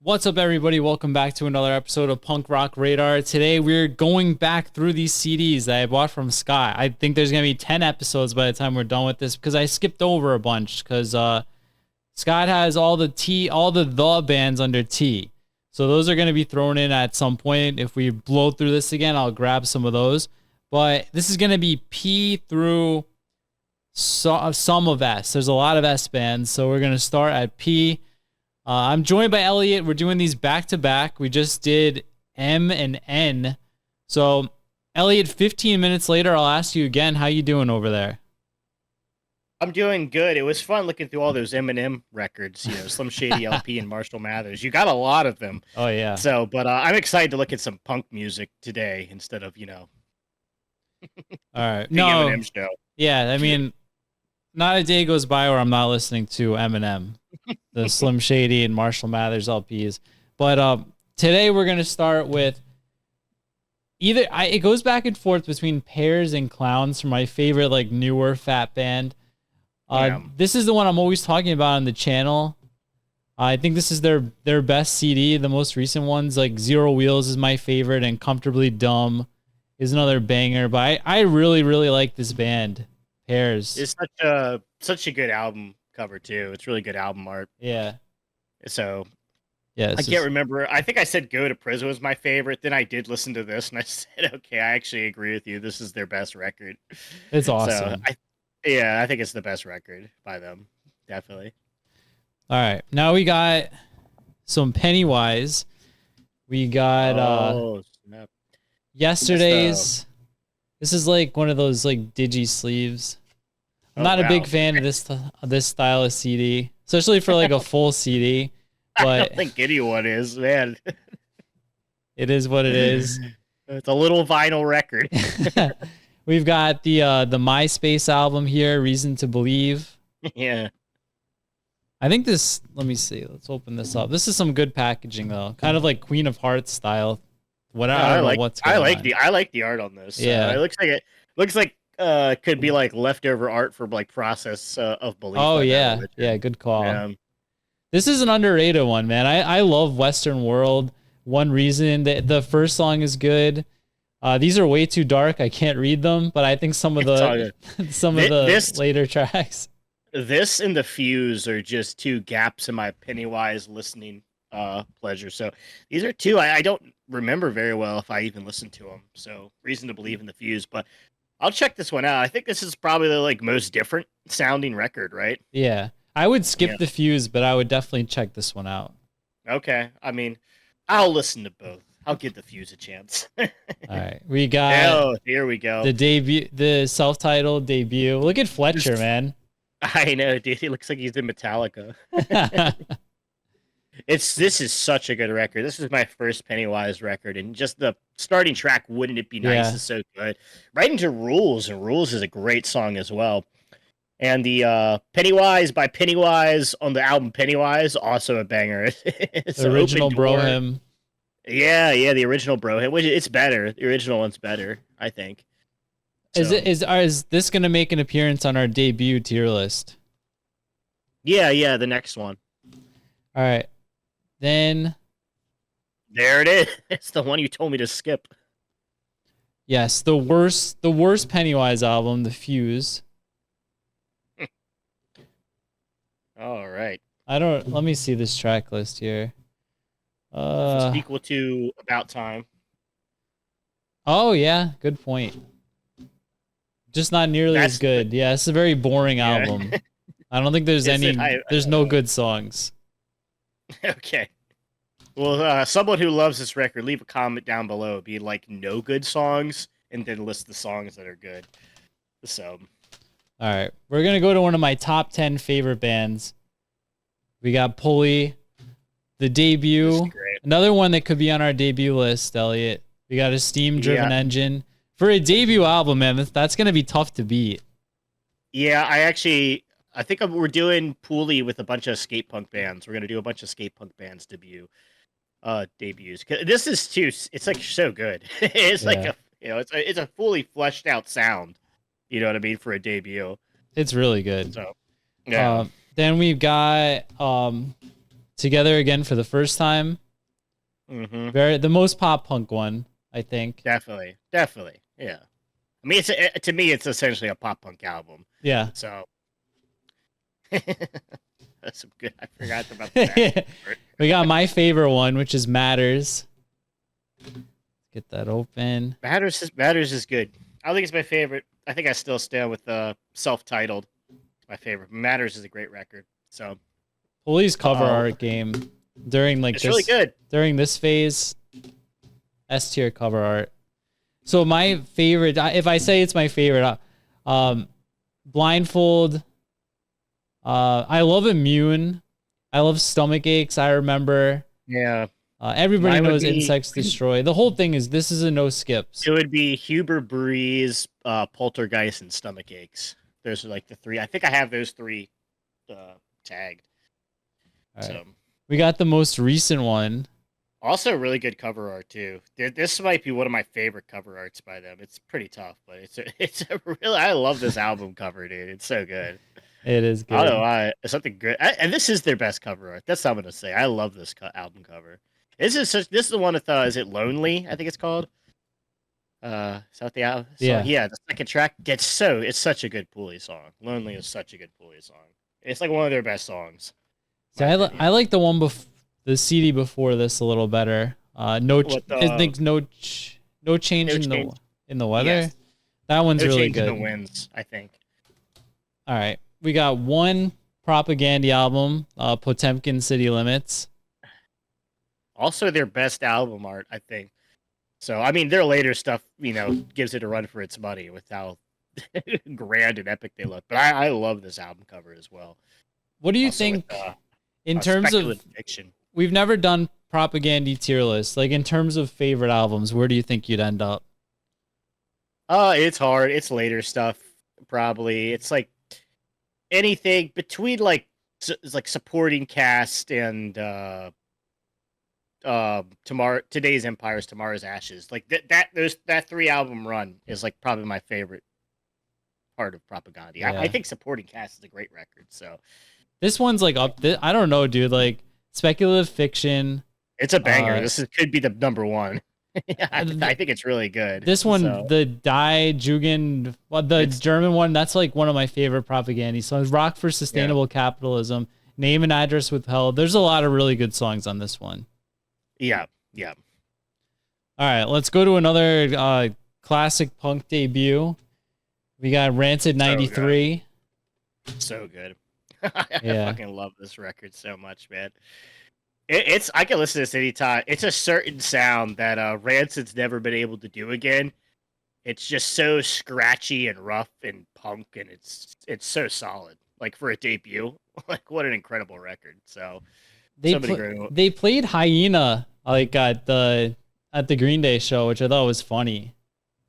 What's up, everybody? Welcome back to another episode of Punk Rock Radar. Today, we're going back through these CDs that I bought from Scott. I think there's going to be 10 episodes by the time we're done with this because I skipped over a bunch because Scott has all the bands under T. So those are going to be thrown in at some point. If we blow through this again, I'll grab some of those. But this is going to be P through some of S. There's a lot of S bands, so we're going to start at P. I'm joined by Elliot. We're doing these back-to-back. We just did M and N. So, Elliot, 15 minutes later, I'll ask you again, how you doing over there? I'm doing good. It was fun looking through all those Eminem records, Slim Shady LP and Marshall Mathers. You got a lot of them. Oh, yeah. So, but I'm excited to look at some punk music today instead of, All right. the Eminem show. Yeah, I mean, not a day goes by where I'm not listening to Eminem. The Slim Shady and Marshall Mathers LPs. But today we're going to start with it goes back and forth between Pears and Clowns for my favorite, newer fat band. This is the one I'm always talking about on the channel. I think this is their best CD. The most recent ones, like Zero Wheels is my favorite, and Comfortably Dumb is another banger. But I really, really like this band, Pears. It's such a good album cover too. It's really good album art. Yeah. So yeah, I can't remember. I think I said Go to Prison was my favorite. Then I did listen to this and I said, okay, I actually agree with you. This is their best record. It's awesome. So I think it's the best record by them. Definitely. All right. Now we got some Pennywise. We got snap. Yesterday's. This is like one of those digi sleeves. I'm not a big fan of this style of CD, especially for a full CD. But I don't think anyone is, man. It is what it is. It's a little vinyl record. We've got the MySpace album here, Reason to Believe. Yeah. I think this. Let me see. Let's open this up. This is some good packaging though, kind of like Queen of Hearts style. I don't know what's going on. I like the art on this. Yeah, it looks like could be leftover art for Process of Belief. Oh yeah, yeah, good call. This is an underrated one, man. I love Western World. One reason that the first song is good. These are way too dark. I can't read them, but I think some of the later tracks. This and The Fuse are just two gaps in my Pennywise listening pleasure. So these are two I don't remember very well if I even listened to them. So Reason to Believe in The Fuse, but I'll check this one out. I think this is probably the most different sounding record, right? Yeah. I would skip The Fuse, but I would definitely check this one out. Okay. I mean, I'll listen to both. I'll give The Fuse a chance. All right. We got here we go. The self-titled debut. Look at Fletcher, man. I know, dude. He looks like he's in Metallica. This is such a good record. This is my first Pennywise record, and just the starting track, Wouldn't It Be Nice, is so good. Right into Rules, and Rules is a great song as well. And the Pennywise by Pennywise on the album Pennywise, also a banger. It's the original Bro Hymn. Yeah, the original Bro Hymn, which it's better. The original one's better, I think. So. Is this going to make an appearance on our debut tier list? Yeah, the next one. All right. Then there it is. It's the one you told me to skip. Yes, the worst Pennywise album, The Fuse. All right. Let me see this track list here. It's equal to About Time. Oh yeah, good point. Just not nearly as good. Yeah, it's a very boring album. I don't think there's there's no good songs. Okay. Well, someone who loves this record, leave a comment down below. It'd be no good songs, and then list the songs that are good. So. All right. We're going to go to one of my top 10 favorite bands. We got Pulley, the debut. Another one that could be on our debut list, Elliot. We got a steam-driven engine. For a debut album, man, that's going to be tough to beat. Yeah, I think we're doing Pulley with a bunch of skate punk bands. We're gonna do a bunch of skate punk bands debuts. 'Cause this is too. It's like so good. It's like Yeah, a it's a fully fleshed out sound. You know what I mean for a debut. it's really good. So yeah, Then we've got Together Again for the First Time. The most pop punk one, I think. definitely, yeah. I mean, to me, it's essentially a pop punk album. Yeah. So that's some good. I forgot about that. We got my favorite one, which is Matters. Get that open. Matters is good. I don't think it's my favorite. I think I still stand with self-titled. My favorite. Matters is a great record. So Pulley's cover art game during it's really good. During this phase, S tier cover art. So my favorite, if I say it's my favorite, Blindfold. I love Immune. I love Stomach Aches. I remember. Yeah. Everybody knows Insects Destroy. The whole thing is this is a no skips. It would be Huber Breeze, Poltergeist, and Stomach Aches. Those are like the three. I think I have those three tagged. All right. So we got the most recent one. Also, really good cover art too. This might be one of my favorite cover arts by them. It's pretty tough, but it's a really. I love this album cover, dude. It's so good. It is good. I don't know why. It's something good, and this is their best cover art. That's what I'm gonna say. I love this album cover. This is the one with is it Lonely? I think it's called. Is that the album? Yeah, the second track. It's such a good Pulley song. Lonely is such a good Pulley song. It's like one of their best songs. See, I like the one the CD before this a little better. I think no change in the weather. Yes. That one's really good. good. The winds, I think. All right, we got one Propagandhi album, Potemkin City Limits. Also, their best album art, I think. So, I mean, their later stuff, gives it a run for its money with how grand and epic they look. But I love this album cover as well. What do you think in terms of fiction? We've never done Propagandhi tier list. Like in terms of favorite albums, where do you think you'd end up? It's hard. It's later stuff, probably. It's like anything between like supporting cast and Today's Empires, Tomorrow's Ashes. Like that 3-album run is like probably my favorite part of Propagandhi. Yeah. I think supporting cast is a great record. So this one's like up. I don't know, dude. Like speculative fiction. It's a banger. Could be the number one. I think it's really good. This one, the Die Jugend, German one, that's like one of my favorite Propagandhi songs. Rock for Sustainable Capitalism, Name and Address Withheld. There's a lot of really good songs on this one. Yeah. All right, let's go to another classic punk debut. We got Rancid 93. So good. I fucking love this record so much, man. I can listen to this anytime. It's a certain sound that Rancid's never been able to do again. It's just so scratchy and rough and punk, and it's so solid. Like for a debut, like what an incredible record. So they played Hyena like at the Green Day show, which I thought was funny.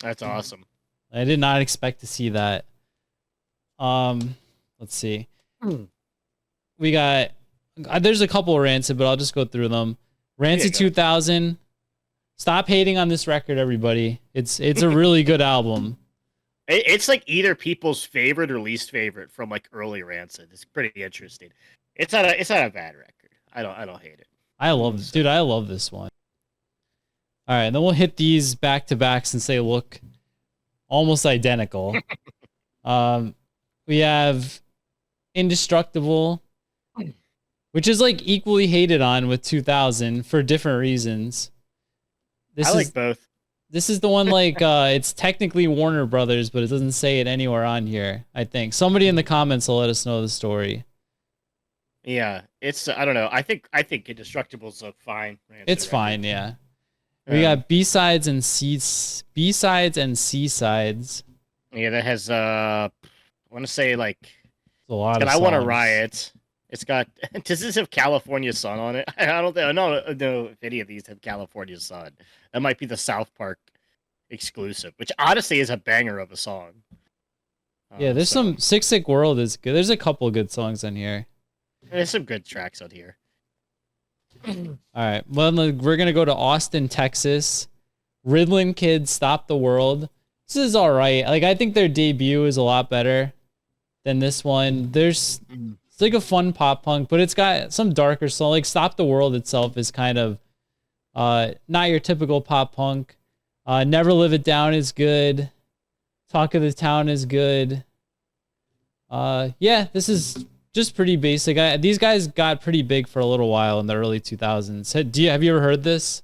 That's awesome. I did not expect to see that. Let's see. We got there's a couple of Rancid, but I'll just go through them. Rancid 2000. Stop hating on this record, everybody. It's a really good album. It's like either people's favorite or least favorite from like early Rancid. It's pretty interesting. It's not a bad record. I don't hate it. I love this, dude. I love this one. All right, then we'll hit these back to back since they look almost identical. We have Indestructible, which is like equally hated on with 2000 for different reasons. I like both. This is the one like it's technically Warner Brothers, but it doesn't say it anywhere on here. I think somebody in the comments will let us know the story. Yeah, it's I don't know. I think Indestructible's a fine. It's fine, yeah. We got B-sides and C-sides. Yeah, that has I want to say like a lot of I songs. Want to Riot. It's got does this have California Sun on it? I don't know if any of these have California Sun. That might be the South Park exclusive, which honestly is a banger of a song. Yeah, there's So some Sick Sick World is good. There's a couple good songs on here. there's some good tracks out here. All right. Well, we're gonna go to Austin, Texas. Riddlin Kids, Stop the World. This is all right. Like I think their debut is a lot better than this one. It's like a fun pop punk, but it's got some darker song. Like Stop the World itself is kind of not your typical pop punk. Never Live It Down is good. Talk of the Town is good. Yeah, this is just pretty basic. These guys got pretty big for a little while in the early 2000s. Have you ever heard this?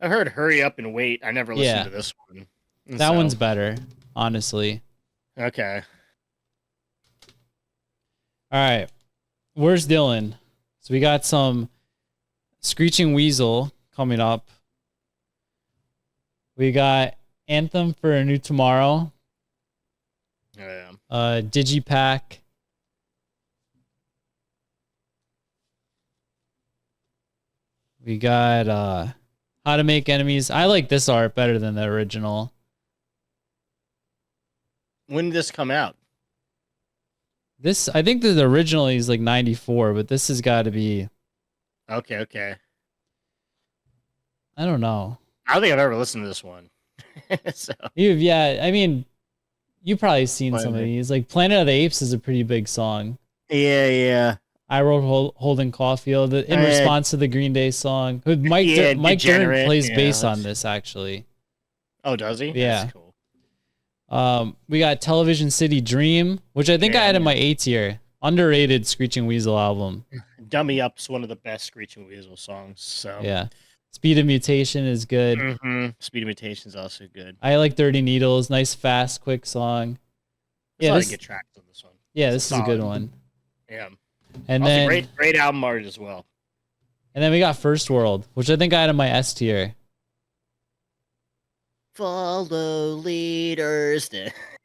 I heard "Hurry Up and Wait." I never listened Yeah. to this one. That one's better, honestly. Okay. All right. Where's Dylan? So we got some Screeching Weasel coming up. We got Anthem for a New Tomorrow. Yeah. Digipack. We got How to Make Enemies. I like this art better than the original. When did this come out? I think the original is like 94, but this has got to be, Okay. I don't know. I don't think I've ever listened to this one. So Yeah, I mean, you probably seen some of Planet. these. Like Planet of the Apes is a pretty big song. yeah. I wrote Holden Caulfield in response to the Green Day song. Mike Dirnt plays bass on this actually. Oh, does he? Yeah. That's cool. We got Television City Dream, which I think I had in my A tier. Underrated Screeching Weasel album. Dummy Up's one of the best Screeching Weasel songs. So Yeah. Speed of Mutation is good. Speed of Mutation is also good. I like Dirty Needles. Nice, fast, quick song. There's a lot of good tracks on this one. Yeah, this is a good one. Yeah. And also then great album art as well. And then we got First World, which I think I had in my S tier. Follow leaders.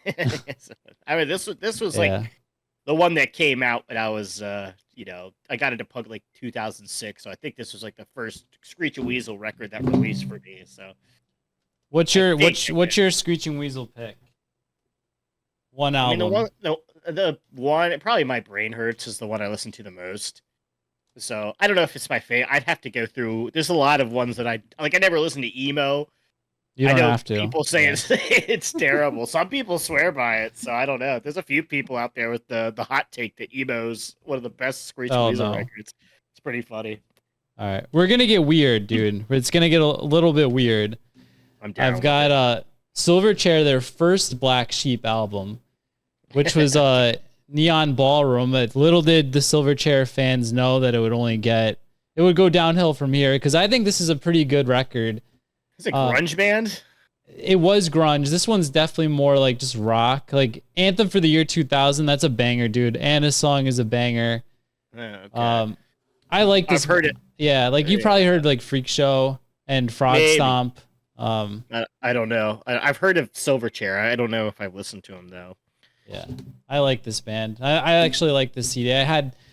I mean, this was like the one that came out when I was, I got into punk like 2006. So I think this was like the first Screeching Weasel record that released for me. So, what's your Screeching Weasel pick? One album. I mean, the one probably My Brain Hurts is the one I listen to the most. So I don't know if it's my favorite. I'd have to go through. There's a lot of ones that I like. I never listened to emo. You don't have to. People say it's terrible. Some people swear by it, so I don't know. There's a few people out there with the hot take that emo's one of the best Screeching Weasel records. It's pretty funny. All right, we're gonna get weird, dude. It's gonna get a little bit weird. I've got Silverchair, their first Black Sheep album, which was Neon Ballroom. But little did the Silverchair fans know that it would go downhill from here, because I think this is a pretty good record. It's a grunge band? It was grunge. This one's definitely more like just rock. Like Anthem for the Year 2000, that's a banger, dude. Anna's song is a banger. Okay. I like this. I've heard it. Yeah, like you probably heard like Freak Show and Frog Stomp. I don't know. I've heard of Silverchair. I don't know if I've listened to him though. Yeah, I like this band. I actually like this CD.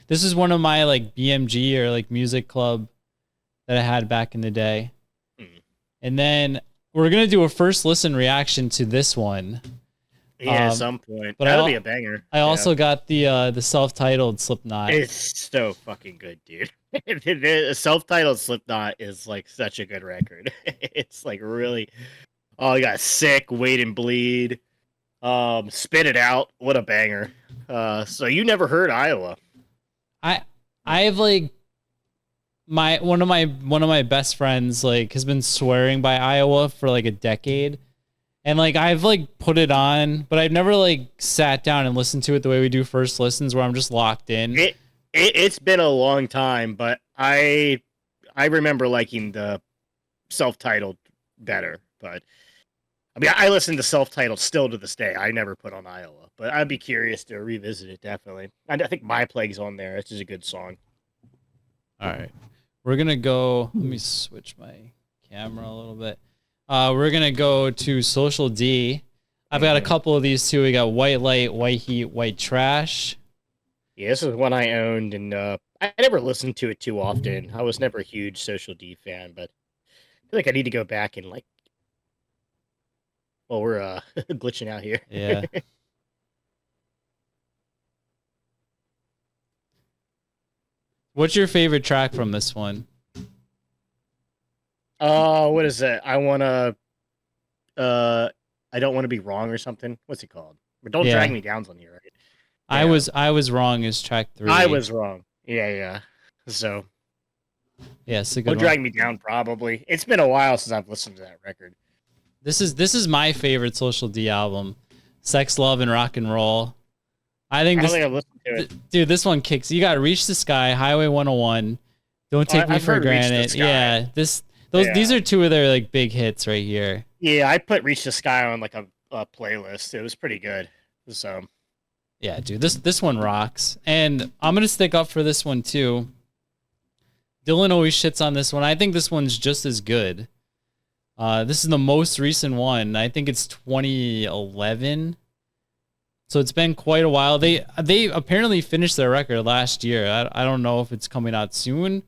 This is one of my like BMG or like music club that I had back in the day. And then we're gonna do a first listen reaction to this one. Yeah, at some point. But that'll be a banger. I also got the self-titled Slipknot. It's so fucking good, dude. The self-titled Slipknot is like such a good record. It's like really. Oh, you got Sick, Wait and Bleed, Spit It Out. What a banger. So you never heard Iowa? I've like. One of my best friends like has been swearing by Iowa for like a decade, and like I've like put it on, but I've never like sat down and listened to it the way we do first listens, where I'm just locked in. It's been a long time, but I remember liking the self-titled better. But I mean, I listen to self-titled still to this day. I never put on Iowa, but I'd be curious to revisit it definitely. I think My Plague's on there. This is a good song. All right. We're going to go, let me switch my camera a little bit. We're going to go to Social D. I've got a couple of these too. We got White Light, White Heat, White Trash. Yeah, this is one I owned, and I never listened to it too often. I was never a huge Social D fan, but I feel like I need to go back and like, well, we're glitching out here. Yeah. What's your favorite track from this one? What is it? I don't want to be wrong or something. What's it called? But don't drag Yeah. me down's on here, right? I Yeah. was wrong is track 3. I was wrong. Yeah. So Yeah, it's a don't good one. drag me down. Probably. It's been a while since I've listened to that record. This is my favorite Social D album. Sex, Love, and Rock and Roll. I think I don't this think I've listened to it. dude, this one kicks. You got Reach the Sky, Highway 101. Don't Take Me I've for heard Reach the Granted. Sky. Yeah, these are two of their like big hits right here. Yeah, I put Reach the Sky on like a playlist. It was pretty good. So Yeah, dude, this one rocks. And I'm gonna stick up for this one too. Dylan always shits on this one. I think this one's just as good. This is the most recent one. I think it's 2011. So it's been quite a while. They apparently finished their record last year. I don't know if it's coming out soon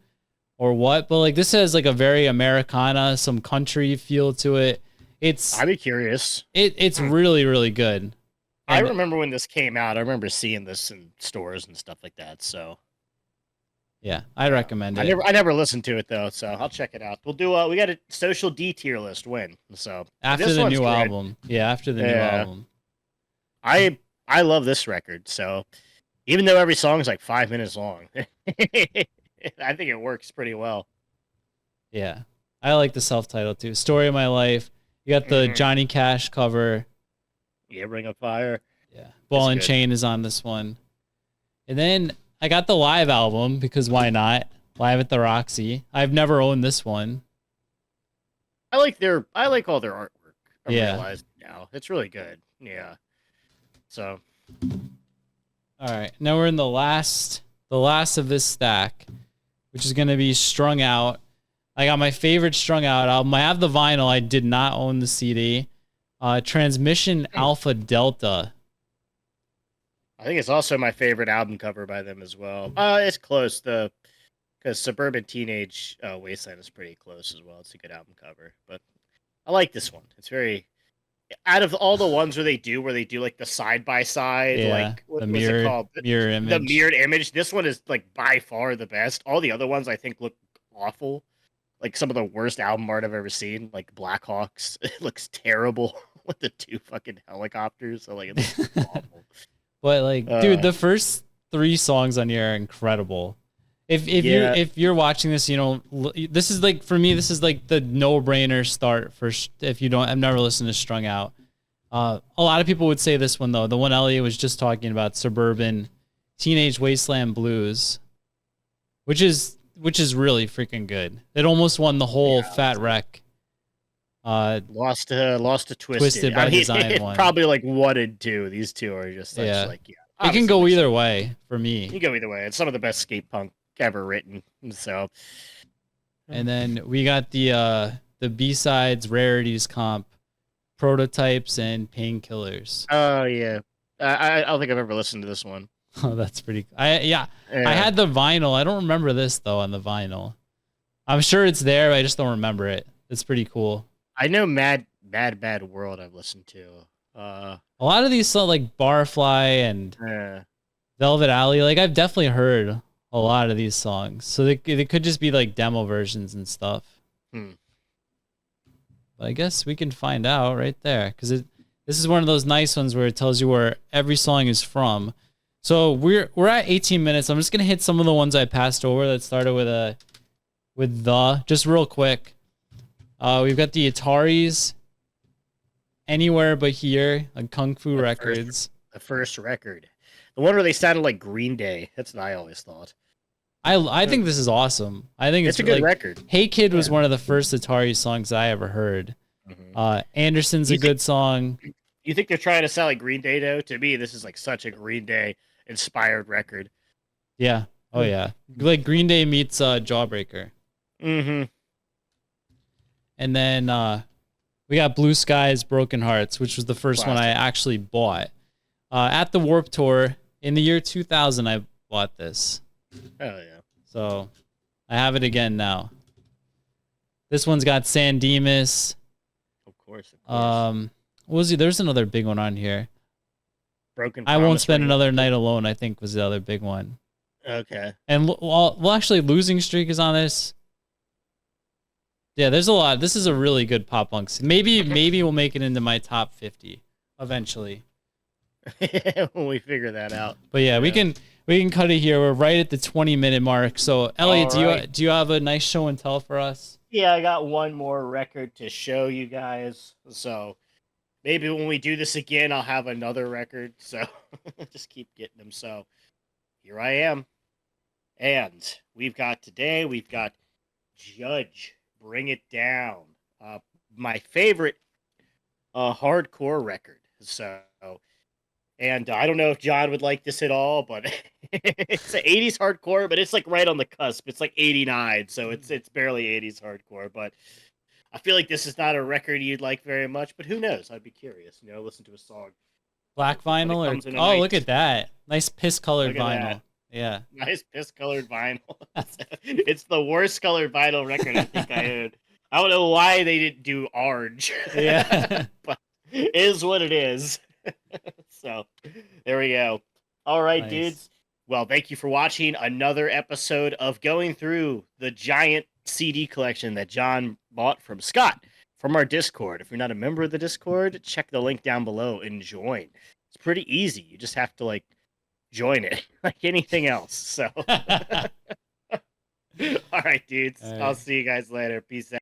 or what, but like this has like a very Americana, some country feel to it. I'd be curious. It's really, really good. I remember when this came out. I remember seeing this in stores and stuff like that. So yeah, I recommend it. I never listened to it though, so I'll check it out. We'll do. We got a Social D tier list win. So after the new album, yeah, after the new album. I love this record. So even though every song is like 5 minutes long, I think it works pretty well. Yeah, I like the self-titled too. Story of My Life. You got the Johnny Cash cover. Yeah, Ring of Fire. Yeah, Ball and Chain is on this one, and then I got the live album because why not? Live at the Roxy. I've never owned this one. I like all their artwork. I realize now it's really good. Yeah. So. All right, now we're in the last of this stack, which is gonna be Strung Out. I got my favorite Strung Out album. I have the vinyl. I did not own the CD. Transmission Alpha Delta. I think it's also my favorite album cover by them as well. It's close because Suburban Teenage Wasteland is pretty close as well. It's a good album cover, but I like this one. It's very out of all the ones where they do like the side by side, like what's it called? Mirror image. The mirrored image. This one is like by far the best. All the other ones I think look awful. Like some of the worst album art I've ever seen. Like Blackhawks, it looks terrible with the 2 fucking helicopters. So like it's awful. But like, dude, the first 3 songs on here are incredible. If you're watching this, you know, this is like for me, this is like the no-brainer start for if you don't. I've never listened to Strung Out. A lot of people would say this one though. The one Elliot was just talking about, Suburban Teenage Wasteland Blues, which is really freaking good. It almost won the whole Fat Wreck. Lost to Twisted by Design one. Probably like 1 and 2. These two are just such it can go either way for me. You can go either way. It's some of the best skate punk ever written. So, and then we got the B-sides, Rarities comp, Prototypes, and Painkillers. Oh yeah, I don't think I've ever listened to this one. Oh, that's pretty. I had the vinyl. I don't remember this though on the vinyl. I'm sure it's there, but I just don't remember it. It's pretty cool. I know Mad World I've listened to. A lot of these songs like Barfly and Velvet Alley, like I've definitely heard a lot of these songs. So they could just be like demo versions and stuff. But I guess we can find out right there because this is one of those nice ones where it tells you where every song is from. So we're at 18 minutes. I'm just gonna hit some of the ones I passed over that started with just real quick. We've got the Ataris, Anywhere But Here, on Kung Fu Records. The first record. The one where they sounded like Green Day. That's what I always thought. I think this is awesome. I think it's a good record. Hey Kid was one of the first Atari songs I ever heard. Anderson's a good song. You think they're trying to sound like Green Day though? To me, this is like such a Green Day inspired record. Yeah. Oh yeah. Like Green Day meets Jawbreaker. Mm-hmm. And then we got Blue Skies, Broken Hearts, which was the first one I actually bought. At the Warped Tour in the year 2000, I bought this. Oh yeah. So I have it again now. This one's got San Dimas. Of course. What was it? There's another big one on here. Broken. I Won't Spend Another Night Alone, I think, was the other big one. Okay. And well, actually, Losing Streak is on this. Yeah, there's a lot. This is a really good pop punk. Maybe we'll make it into my top 50 eventually. When we figure that out. But yeah, we can cut it here. We're right at the 20-minute mark. So Elliot, do you have a nice show and tell for us? Yeah, I got one more record to show you guys. So maybe when we do this again, I'll have another record. So just keep getting them. So here I am. And we've got Judge, Bring It Down. My favorite hardcore record. So, and I don't know if John would like this at all, but it's an 80s hardcore, but it's like right on the cusp. It's like 89, so it's barely 80s hardcore, but I feel like this is not a record you'd like very much, but who knows? I'd be curious, listen to a song. Black vinyl or look at that. Nice piss colored vinyl. That. Yeah. Nice piss colored vinyl. It's the worst colored vinyl record I think I own. I don't know why they didn't do orange. Yeah. But it is what it is. So there we go. All right, dudes. Well, thank you for watching another episode of going through the giant CD collection that John bought from Scott from our Discord. If you're not a member of the Discord, check the link down below and join. It's pretty easy. You just have to join it like anything else. So all right, dudes. All right. I'll see you guys later. Peace out.